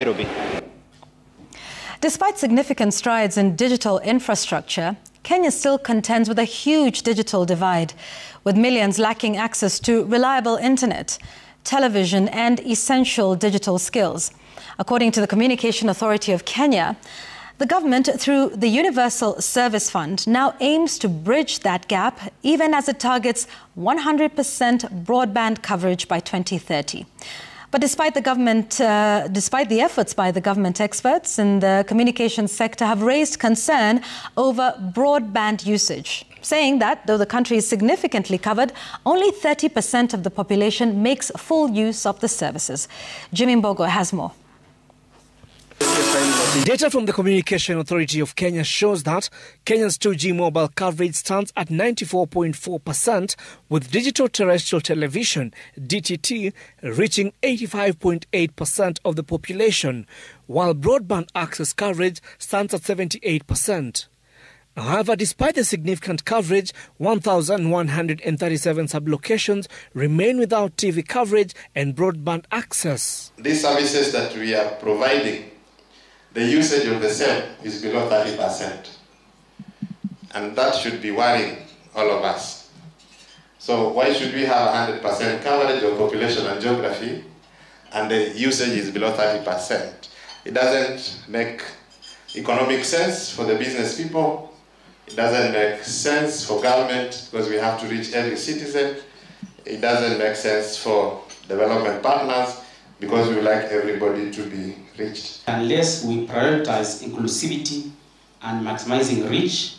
Nairobi. Despite significant strides in digital infrastructure, Kenya still contends with a huge digital divide, with millions lacking access to reliable internet, television and essential digital skills. According to the Communication Authority of Kenya, the government, through the Universal Service Fund, now aims to bridge that gap, even as it targets 100% broadband coverage by 2030. But despite the efforts by the government, experts in the communications sector have raised concern over broadband usage, saying that though the country is significantly covered, only 30% of the population makes full use of the services. Jimmy Mbogo has more. Data from the Communication Authority of Kenya shows that Kenya's 2G mobile coverage stands at 94.4%, with digital terrestrial television, DTT, reaching 85.8% of the population, while broadband access coverage stands at 78%. However, despite the significant coverage, 1,137 sublocations remain without TV coverage and broadband access. These services that we are providing, the usage of the same is below 30%. And that should be worrying all of us. So why should we have 100% coverage of population and geography and the usage is below 30%? It doesn't make economic sense for the business people. It doesn't make sense for government because we have to reach every citizen. It doesn't make sense for development partners because we would like everybody to be reached. Unless we prioritize inclusivity and maximizing reach,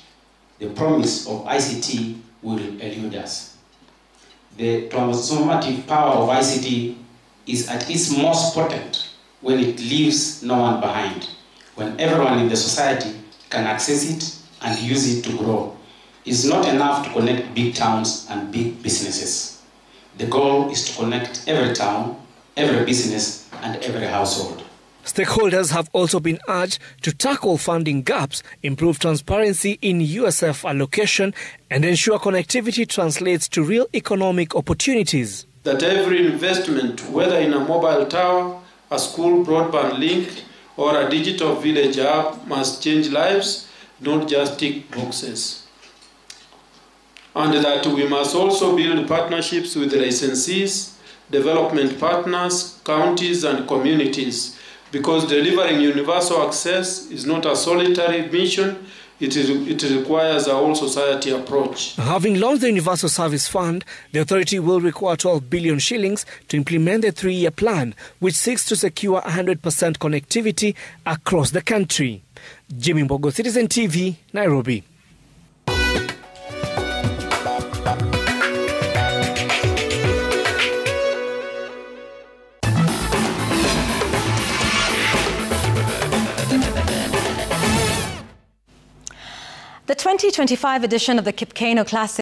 the promise of ICT will elude us. The transformative power of ICT is at its most potent when it leaves no one behind, when everyone in the society can access it and use it to grow. It's not enough to connect big towns and big businesses. The goal is to connect every town, every business and every household. Stakeholders have also been urged to tackle funding gaps, improve transparency in USF allocation, and ensure connectivity translates to real economic opportunities. That every investment, whether in a mobile tower, a school broadband link, or a digital village app, must change lives, not just tick boxes. And that we must also build partnerships with licensees, development partners, counties and communities, because delivering universal access is not a solitary mission, it requires a whole society approach. Having launched the Universal Service Fund, the authority will require 12 billion shillings to implement the 3-year plan, which seeks to secure 100% connectivity across the country. Jimmy Mbogo, Citizen TV, Nairobi. The 2025 edition of the Kipkeino Classic